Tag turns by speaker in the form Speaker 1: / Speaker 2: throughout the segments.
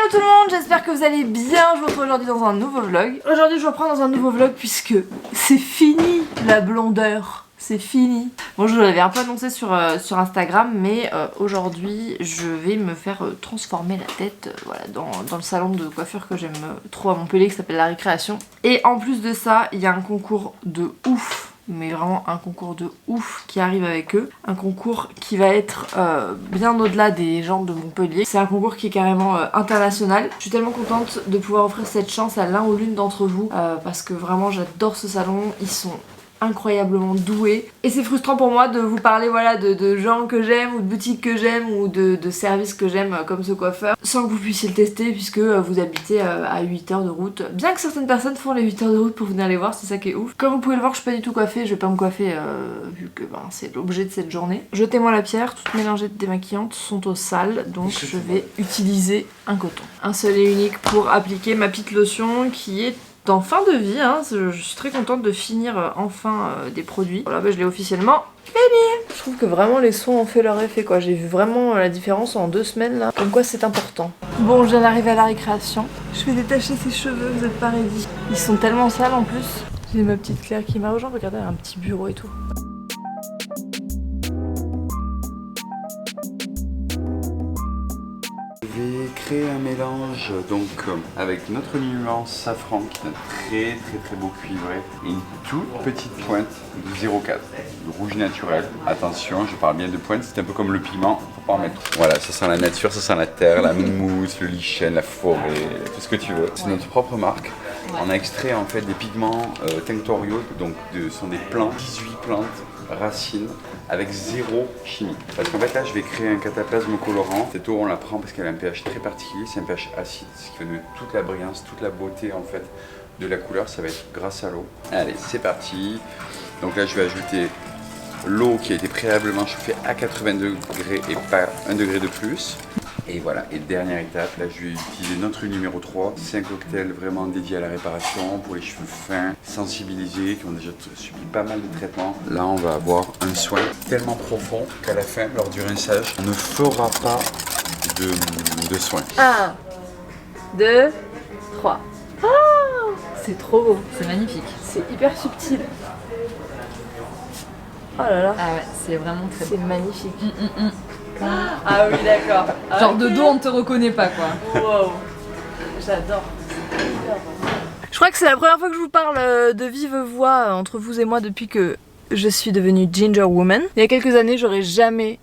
Speaker 1: Hello tout le monde, j'espère que vous allez bien. Je vous retrouve aujourd'hui dans un nouveau vlog. Aujourd'hui je vous reprends dans un nouveau vlog puisque c'est fini la blondeur. C'est fini. Bon, je vous l'avais un peu annoncé sur Instagram, mais aujourd'hui je vais me faire transformer la tête voilà, dans le salon de coiffure que j'aime trop à Montpellier qui s'appelle La Récréation. Et en plus de ça, il y a un concours de ouf, mais vraiment un concours de ouf qui arrive avec eux. Un concours qui va être bien au-delà des gens de Montpellier. C'est un concours qui est carrément international. Je suis tellement contente de pouvoir offrir cette chance à l'un ou l'une d'entre vous parce que vraiment j'adore ce salon. Ils sont incroyablement doués et c'est frustrant pour moi de vous parler voilà de gens que j'aime ou de boutiques que j'aime ou de services que j'aime comme ce coiffeur sans que vous puissiez le tester puisque vous habitez à 8 heures de route, bien que certaines personnes font les 8 heures de route pour venir les voir, c'est ça qui est ouf. Comme vous pouvez le voir, je suis pas du tout coiffée, je vais pas me coiffer vu que c'est l'objet de cette journée. Jetez-moi la pierre, toutes mes lingettes démaquillantes sont au sale, donc je vais utiliser un coton, un seul et unique pour appliquer ma petite lotion qui est en fin de vie, hein. Je suis très contente de finir enfin des produits. Voilà, bah, je l'ai officiellement fini. Je trouve que vraiment les soins ont fait leur effet quoi. J'ai vu vraiment la différence en 2 semaines là. Comme quoi c'est important. Bon, je viens d'arriver à La Récréation. Je vais détacher ses cheveux, vous êtes pas ready. Ils sont tellement sales en plus. J'ai ma petite Claire qui m'a rejoint. Regardez, elle a un petit bureau et tout.
Speaker 2: Je vais créer un mélange donc avec notre nuance safran qui est un très beau cuivré et une toute petite pointe de 0,4 de rouge naturel. Attention, je parle bien de pointe, c'est un peu comme le piment, faut pas en mettre. Voilà, ça sent la nature, ça sent la terre, la mousse, le lichen, la forêt, tout ce que tu veux. C'est notre propre marque. On a extrait en fait des pigments tinctoriaux, donc ce sont des plantes, 18 plantes, racines, avec 0 chimie. Parce qu'en fait là je vais créer un cataplasme colorant. Cette eau on la prend parce qu'elle a un pH très particulier, c'est un pH acide, ce qui va donner toute la brillance, toute la beauté en fait de la couleur, ça va être grâce à l'eau. Allez, c'est parti. Donc là je vais ajouter l'eau qui a été préalablement chauffée à 80 degrés et pas 1 degré de plus. Et voilà, et dernière étape, là je vais utiliser notre numéro 3. C'est un cocktail vraiment dédié à la réparation pour les cheveux fins, sensibilisés, qui ont déjà subi pas mal de traitements. Là on va avoir un soin tellement profond qu'à la fin, lors du rinçage, on ne fera pas de soin.
Speaker 1: 1, 2, 3. Oh, c'est trop beau.
Speaker 3: C'est magnifique.
Speaker 1: C'est hyper subtil. Oh là là.
Speaker 3: Ah ouais, c'est vraiment très beau.
Speaker 1: C'est magnifique.
Speaker 3: Ah oui, d'accord. Genre de dos, on te reconnaît pas quoi.
Speaker 1: Wow. J'adore. Je crois que c'est la première fois que je vous parle de vive voix entre vous et moi depuis que je suis devenue Ginger Woman. Il y a quelques années, j'aurais jamais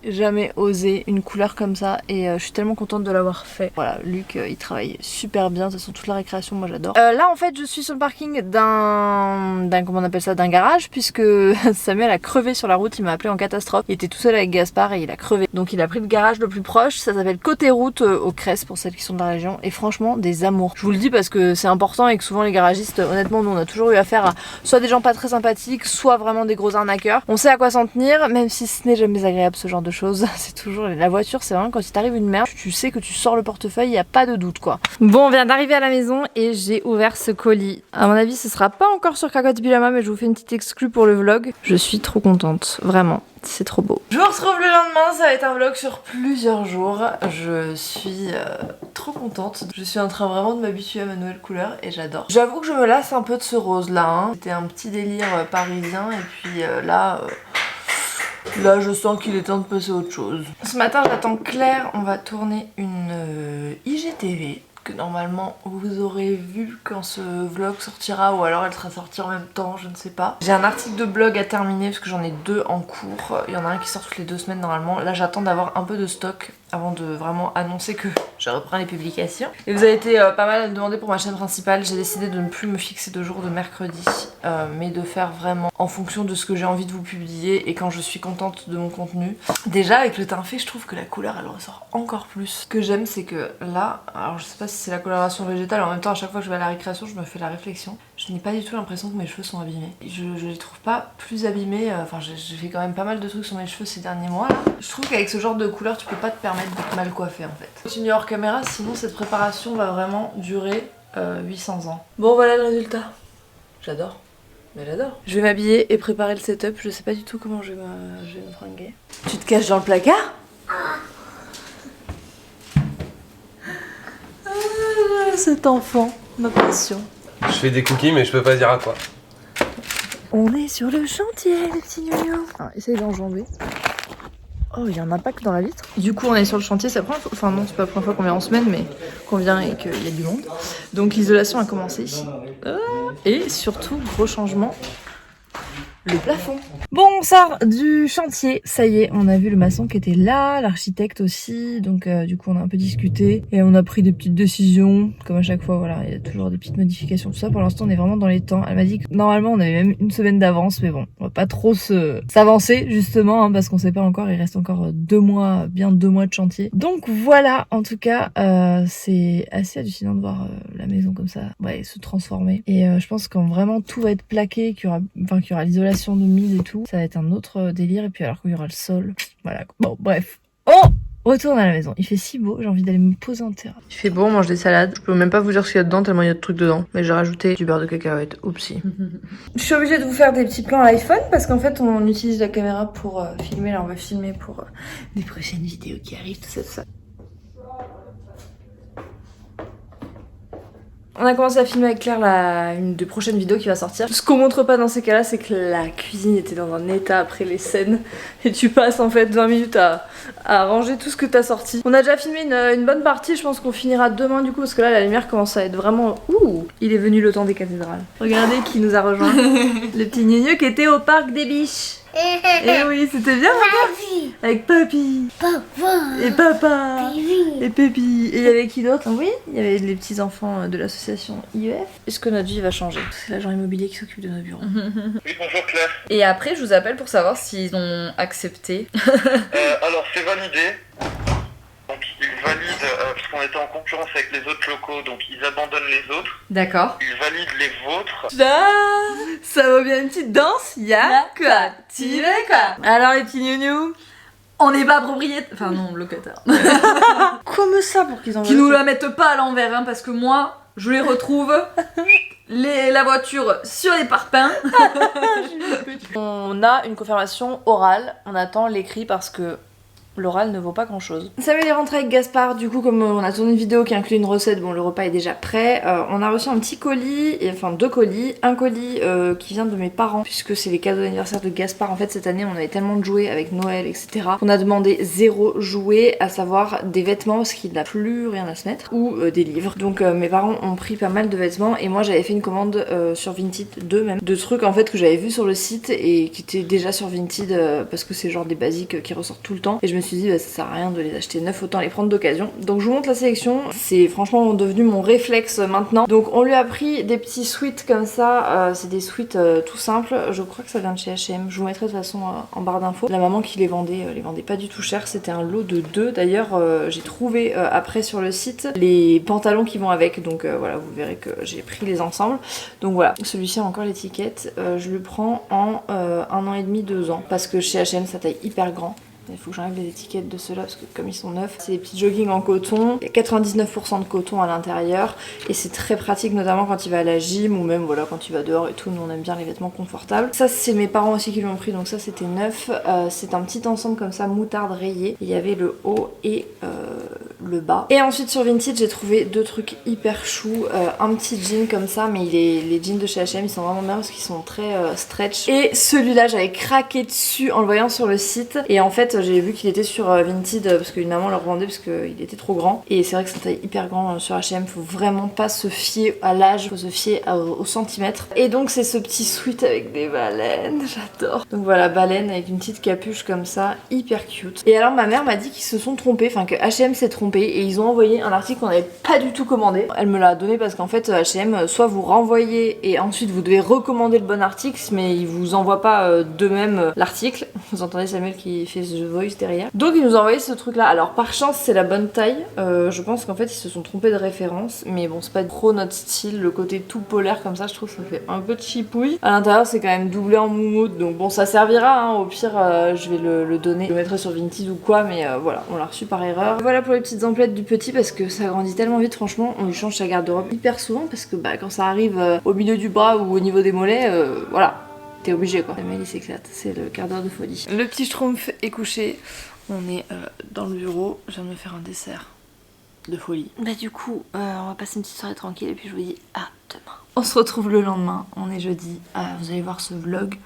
Speaker 1: osé une couleur comme ça et je suis tellement contente de l'avoir fait. Voilà, Luc, il travaille super bien, de toute façon toute la récréation, moi j'adore. Là en fait, je suis sur le parking comment on appelle ça, d'un garage puisque Samuel a crevé sur la route, il m'a appelé en catastrophe. Il était tout seul avec Gaspard et il a crevé. Donc il a pris le garage le plus proche, ça s'appelle Côté Route au Crest pour celles qui sont de la région et franchement des amours. Je vous le dis parce que c'est important et que souvent les garagistes, honnêtement, nous on a toujours eu affaire à soit des gens pas très sympathiques, soit vraiment des gros arnaqueurs. On sait à quoi s'en tenir, même si ce n'est jamais agréable ce genre de choses. C'est toujours la voiture, c'est vraiment quand il t'arrive une merde, tu sais que tu sors le portefeuille, il n'y a pas de doute quoi. Bon, on vient d'arriver à la maison et j'ai ouvert ce colis. À mon avis, ce sera pas encore sur Cracotte Pyjama, mais je vous fais une petite exclue pour le vlog. Je suis trop contente, vraiment. C'est trop beau. Je vous retrouve le lendemain, ça va être un vlog sur plusieurs jours. Je suis trop contente. Je suis en train vraiment de m'habituer à ma nouvelle couleur et j'adore. J'avoue que je me lasse un peu de ce rose là. Hein. C'était un petit délire parisien et puis là je sens qu'il est temps de passer à autre chose. Ce matin j'attends Claire, on va tourner une IGTV que normalement vous aurez vu quand ce vlog sortira ou alors elle sera sortie en même temps, je ne sais pas. J'ai un article de blog à terminer parce que j'en ai 2 en cours. Il y en a un qui sort toutes les 2 semaines normalement. Là j'attends d'avoir un peu de stock avant de vraiment annoncer que je reprends les publications. Et vous avez été pas mal à me demander pour ma chaîne principale. J'ai décidé de ne plus me fixer de jour de mercredi mais de faire vraiment en fonction de ce que j'ai envie de vous publier et quand je suis contente de mon contenu. Déjà avec le teint fait, je trouve que la couleur elle ressort encore plus. Ce que j'aime c'est que là, alors je sais pas si c'est la coloration végétale, en même temps à chaque fois que je vais à la récréation je me fais la réflexion. Je n'ai pas du tout l'impression que mes cheveux sont abîmés. Je les trouve pas plus abîmés, enfin j'ai fait quand même pas mal de trucs sur mes cheveux ces derniers mois là. Je trouve qu'avec ce genre de couleur tu peux pas te permettre d'être mal coiffé en fait. Continue hors caméra, sinon cette préparation va vraiment durer 800 ans. Bon voilà le résultat. J'adore. Mais j'adore. Je vais m'habiller et préparer le setup, je sais pas du tout comment je vais me fringuer. Tu te caches dans le placard ? cet enfant, ma passion.
Speaker 4: Je fais des cookies mais je peux pas dire à quoi.
Speaker 1: On est sur le chantier, les petits gnous. Essaye d'enjamber. Oh, il y a un impact dans la vitre. Du coup, on est sur le chantier, c'est la première fois. Enfin, non, c'est pas la première fois qu'on vient en semaine, mais qu'on vient et qu'il y a du monde. Donc, l'isolation a commencé ici. Et surtout, gros changement, le plafond. Bon, on sort du chantier. Ça y est, on a vu le maçon qui était là, l'architecte aussi. Donc, du coup, on a un peu discuté et on a pris des petites décisions. Comme à chaque fois, voilà, il y a toujours des petites modifications, tout ça. Pour l'instant, on est vraiment dans les temps. Elle m'a dit que normalement, on avait même une semaine d'avance, mais bon, on va pas trop s'avancer justement, hein, parce qu'on sait pas encore. Il reste encore 2 mois, bien 2 mois de chantier. Donc voilà, en tout cas, c'est assez hallucinant de voir la maison comme ça, ouais, se transformer. Et je pense quand vraiment tout va être plaqué, qu'il y aura l'isolation de mise et tout, ça va être un autre délire. Et puis alors qu'il y aura le sol, voilà. Bon, bref. On retourne à la maison. Il fait si beau, j'ai envie d'aller me poser en terrasse. Il fait beau, on mange des salades. Je peux même pas vous dire ce qu'il y a dedans tellement il y a de trucs dedans. Mais j'ai rajouté du beurre de cacahuète. Oupsie. Je suis obligée de vous faire des petits plans à l'iPhone parce qu'en fait on utilise la caméra pour filmer. Là on va filmer pour des prochaines vidéos qui arrivent, tout ça, tout ça. On a commencé à filmer avec Claire une des prochaines vidéos qui va sortir. Ce qu'on montre pas dans ces cas-là, c'est que la cuisine était dans un état après les scènes. Et tu passes en fait 20 minutes à ranger tout ce que t'as sorti. On a déjà filmé une bonne partie, je pense qu'on finira demain du coup, parce que là la lumière commence à être vraiment... Ouh, il est venu le temps des cathédrales. Regardez qui nous a rejoint. Le petit gneu qui était au parc des biches. Et oui, c'était bien
Speaker 5: Papy.
Speaker 1: avec Papy.
Speaker 5: Papa.
Speaker 1: Et Papa.
Speaker 5: Baby.
Speaker 1: Et Pépi. Et il y avait qui d'autre? Oui, il y avait les petits enfants de l'association IEF. Est-ce que notre vie va changer? C'est l'agent immobilier qui s'occupe de nos bureaux.
Speaker 6: Oui, bonjour Claire.
Speaker 3: Et après, je vous appelle pour savoir s'ils ont accepté.
Speaker 6: Alors, c'est validé. Donc, ils valident, parce qu'on était en concurrence avec les autres locaux, donc ils abandonnent les autres.
Speaker 3: D'accord.
Speaker 6: Ils valident les vôtres.
Speaker 1: Là, ça vaut bien une petite danse. Y'a quoi? Tu veux quoi? Alors les petits gnous,
Speaker 3: On n'est pas propriétaire. Enfin, non, locataire.
Speaker 1: comme ça pour qu'ils en
Speaker 3: Qui nous la mettent pas à l'envers, hein, parce que moi, je les retrouve. La voiture sur les parpaings.
Speaker 1: On a une confirmation orale, on attend l'écrit parce que l'oral ne vaut pas grand chose. Samuel est rentré avec Gaspard, du coup comme on a tourné une vidéo qui inclut une recette, bon le repas est déjà prêt. On a reçu un petit colis, enfin 2 colis. Un colis qui vient de mes parents, puisque c'est les cadeaux d'anniversaire de Gaspard. En fait cette année on avait tellement de jouets avec Noël, etc. On a demandé 0 jouet, à savoir des vêtements parce qu'il n'a plus rien à se mettre, ou des livres. Donc mes parents ont pris pas mal de vêtements et moi j'avais fait une commande sur Vinted 2 même, de trucs en fait que j'avais vu sur le site et qui étaient déjà sur Vinted parce que c'est genre des basiques qui ressortent tout le temps. Et je me suis dit bah, ça sert à rien de les acheter neufs, autant les prendre d'occasion. Donc je vous montre la sélection, c'est franchement devenu mon réflexe maintenant. Donc on lui a pris des petits sweats comme ça, c'est des sweats tout simples, je crois que ça vient de chez H&M, je vous mettrai de toute façon en barre d'infos. La maman qui les vendait pas du tout cher, c'était un lot de 2. D'ailleurs j'ai trouvé après sur le site les pantalons qui vont avec, donc voilà, vous verrez que j'ai pris les ensembles. Donc voilà, celui-ci a encore l'étiquette, je le prends en 1 an et demi, 2 ans, parce que chez H&M ça taille hyper grand. Il faut que j'enlève les étiquettes de ceux-là parce que comme ils sont neufs, c'est des petits joggings en coton. Il y a 99% de coton à l'intérieur et c'est très pratique notamment quand il va à la gym ou même voilà quand il va dehors et tout. Nous on aime bien les vêtements confortables. Ça c'est mes parents aussi qui l'ont pris, donc ça c'était neuf. C'est un petit ensemble comme ça moutarde rayé. Il y avait le haut et le bas. Et ensuite sur Vinted j'ai trouvé 2 trucs hyper choux. Un petit jean comme ça, mais les jeans de chez H&M ils sont vraiment bien parce qu'ils sont très stretch. Et celui-là j'avais craqué dessus en le voyant sur le site et en fait j'ai vu qu'il était sur Vinted parce qu'une maman le revendait parce qu'il était trop grand. Et c'est vrai que c'est une taille hyper grand sur H&M, faut vraiment pas se fier à l'âge, faut se fier au centimètre. Et donc c'est ce petit sweat avec des baleines, j'adore. Donc voilà, baleine avec une petite capuche comme ça, hyper cute. Et alors ma mère m'a dit qu'ils se sont trompés, enfin que H&M s'est trompé et ils ont envoyé un article qu'on n'avait pas du tout commandé. Elle me l'a donné parce qu'en fait H&M, soit vous renvoyez et ensuite vous devez recommander le bon article, mais ils vous envoient pas d'eux-mêmes l'article. Vous entendez Samuel qui fait ce voice derrière. Donc ils nous ont envoyé ce truc là. Alors par chance c'est la bonne taille. Je pense qu'en fait ils se sont trompés de référence. Mais bon c'est pas trop notre style. Le côté tout polaire comme ça je trouve que ça fait un peu chipouille. À l'intérieur c'est quand même doublé en moumoute. Donc bon ça servira hein. Au pire je vais le donner. Je le mettrai sur Vinted ou quoi. Mais voilà on l'a reçu par erreur. Voilà pour les petites emplettes du petit parce que ça grandit tellement vite franchement. On lui change sa garde-robe hyper souvent. Parce que bah quand ça arrive au milieu du bras ou au niveau des mollets voilà. T'es obligé quoi. Samuel il s'éclate, c'est le quart d'heure de folie. Le petit schtroumpf est couché, on est dans le bureau, je viens de me faire un dessert. de folie. Bah du coup, on va passer une petite soirée tranquille et puis je vous dis à demain. On se retrouve le lendemain, on est jeudi. Vous allez voir ce vlog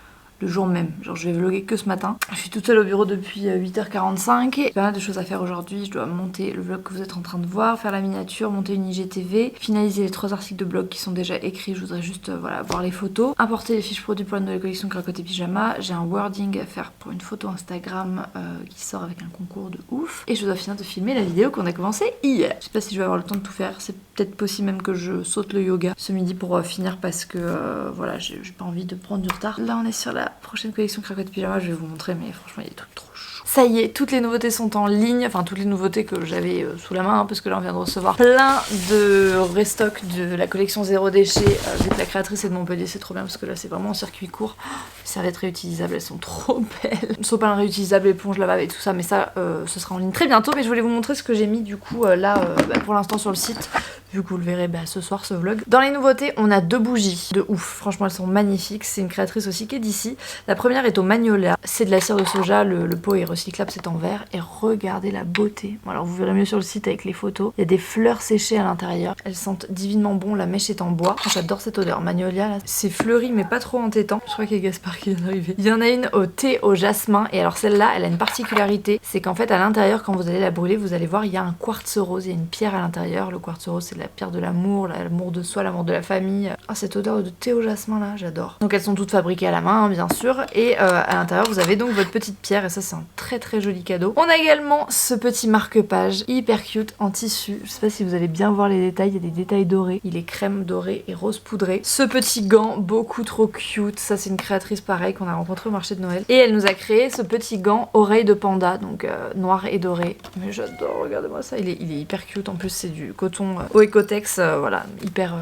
Speaker 1: le jour même. Genre je vais vlogger que ce matin. Je suis toute seule au bureau depuis 8h45. J'ai pas mal de choses à faire aujourd'hui. Je dois monter le vlog que vous êtes en train de voir, faire la miniature, monter une IGTV, finaliser les 3 articles de blog qui sont déjà écrits. Je voudrais juste voilà, voir les photos, importer les fiches produits pour la nouvelle collection Cracoté Pyjama. J'ai un wording à faire pour une photo Instagram qui sort avec un concours de ouf. Et je dois finir de filmer la vidéo qu'on a commencé hier. Je sais pas si je vais avoir le temps de tout faire. C'est peut-être possible même que je saute le yoga ce midi pour finir parce que voilà, j'ai pas envie de prendre du retard. Là on est sur la prochaine collection Cracoté Pyjama, je vais vous montrer, mais franchement il y a des trucs trop chauds. Ça y est, toutes les nouveautés sont en ligne, enfin toutes les nouveautés que j'avais sous la main, hein, parce que là on vient de recevoir plein de restock de la collection Zéro Déchet, vu que la créatrice est de Montpellier, c'est trop bien parce que là c'est vraiment en circuit court. Les serviettes réutilisables, elles sont trop belles. Sopalin réutilisable, éponge lavable et tout ça, mais ça ce sera en ligne très bientôt. Mais je voulais vous montrer ce que j'ai mis du coup là pour l'instant sur le site, vu que vous le verrez ce soir ce vlog. Dans les nouveautés, on a 2 bougies de ouf, franchement elles sont magnifiques. C'est une créatrice aussi qui est d'ici. La première est au magnolia, c'est de la cire de soja, le pot est recyclable, c'est en verre. Et regardez la beauté. Bon, alors vous verrez mieux sur le site avec les photos. Il y a des fleurs séchées à l'intérieur, elles sentent divinement bon, la mèche est en bois. J'adore cette odeur. Magnolia là, c'est fleuri mais pas trop entêtant. Je crois qu'il y a Gaspard qui vient d'arriver. Il y en a une au thé au jasmin, et alors celle-là elle a une particularité, c'est qu'en fait à l'intérieur quand vous allez la brûler, vous allez voir il y a un quartz rose, il y a une pierre à l'intérieur. Le quartz rose c'est la pierre de l'amour, l'amour de soi, l'amour de la famille. Ah, cette odeur de thé au jasmin là, j'adore. Donc elles sont toutes fabriquées à la main hein, bien sûr, et à l'intérieur vous avez donc votre petite pierre, et ça c'est un très très joli cadeau. On a également ce petit marque-page hyper cute en tissu, je sais pas si vous allez bien voir les détails, il y a des détails dorés, il est crème doré et rose poudré. Ce petit gant beaucoup trop cute, ça c'est une créatrice pareil qu'on a rencontré au marché de Noël, et elle nous a créé ce petit gant oreille de panda, donc noir et doré. Mais j'adore, regardez-moi ça, il est hyper cute, en plus c'est du coton au Ecotex, voilà,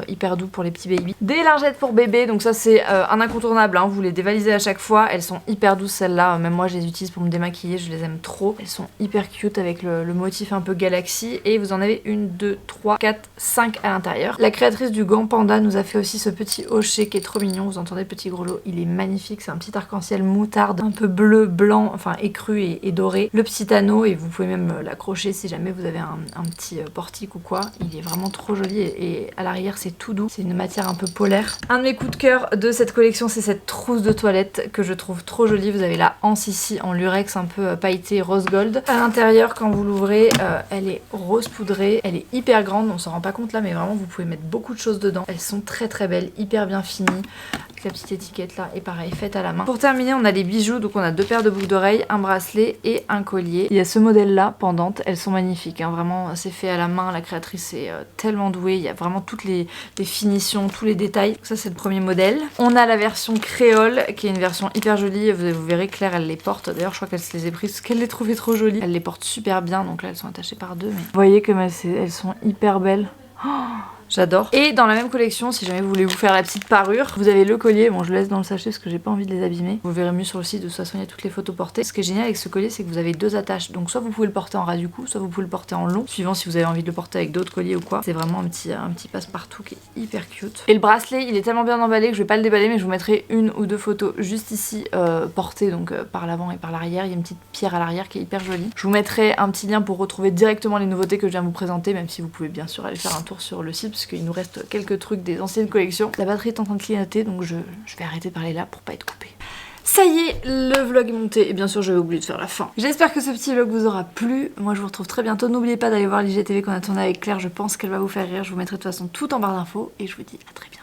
Speaker 1: hyper doux pour les petits baby. Des lingettes pour bébé, donc ça c'est un incontournable, hein, vous les dévalisez à chaque fois, elles sont hyper douces celles-là, même moi je les utilise pour me démaquiller, je les aime trop. Elles sont hyper cute avec le motif un peu galaxie, et vous en avez 1, 2, 3, 4, 5 à l'intérieur. La créatrice du gant panda nous a fait aussi ce petit hochet qui est trop mignon, vous entendez le petit grelot, il est magnifique, c'est un petit arc-en-ciel moutarde, un peu bleu, blanc, enfin écru et doré. Le petit anneau, et vous pouvez même l'accrocher si jamais vous avez un petit portique ou quoi, il est vraiment trop joli, et à l'arrière c'est tout doux, c'est une matière un peu polaire. Un de mes coups de cœur de cette collection c'est cette trousse de toilette que je trouve trop jolie, vous avez la anse ici en lurex un peu pailleté rose gold. À l'intérieur quand vous l'ouvrez, elle est rose poudrée, elle est hyper grande, on s'en rend pas compte là mais vraiment vous pouvez mettre beaucoup de choses dedans. Elles sont très très belles, hyper bien finies, avec la petite étiquette là, et pareil faite à la main. Pour terminer on a les bijoux, donc on a 2 paires de boucles d'oreilles, un bracelet et un collier. Il y a ce modèle là, pendante, elles sont magnifiques, hein, vraiment c'est fait à la main, la créatrice est tellement douée, il y a vraiment toutes les finitions, tous les détails. Donc ça c'est le premier modèle. On a la version créole qui est une version hyper jolie, vous verrez Claire elle les porte, d'ailleurs je crois qu'elle se les a prises parce qu'elle les trouvait trop jolies. Elle les porte super bien, donc là elles sont attachées par 2, mais vous voyez comme elles sont hyper belles. Oh, j'adore. Et dans la même collection, si jamais vous voulez vous faire la petite parure, vous avez le collier, bon je le laisse dans le sachet parce que j'ai pas envie de les abîmer. Vous verrez mieux sur le site, de toute façon il y a toutes les photos portées. Ce qui est génial avec ce collier c'est que vous avez 2 attaches, donc soit vous pouvez le porter en ras du cou, soit vous pouvez le porter en long, suivant si vous avez envie de le porter avec d'autres colliers ou quoi. C'est vraiment un petit passe-partout qui est hyper cute. Et le bracelet il est tellement bien emballé que je vais pas le déballer, mais je vous mettrai 1 ou 2 photos juste ici portées donc par l'avant et par l'arrière. Il y a une petite pierre à l'arrière qui est hyper jolie. Je vous mettrai un petit lien pour retrouver directement les nouveautés que je viens de vous présenter, même si vous pouvez bien sûr aller faire un tour sur le site parce qu'il nous reste quelques trucs des anciennes collections. La batterie est en train de clignoter, donc je vais arrêter de parler là pour pas être coupée. Ça y est, le vlog est monté, et bien sûr j'avais oublié de faire la fin. J'espère que ce petit vlog vous aura plu. Moi je vous retrouve très bientôt. N'oubliez pas d'aller voir l'IGTV qu'on a tourné avec Claire, je pense qu'elle va vous faire rire. Je vous mettrai de toute façon tout en barre d'infos, et je vous dis à très bientôt.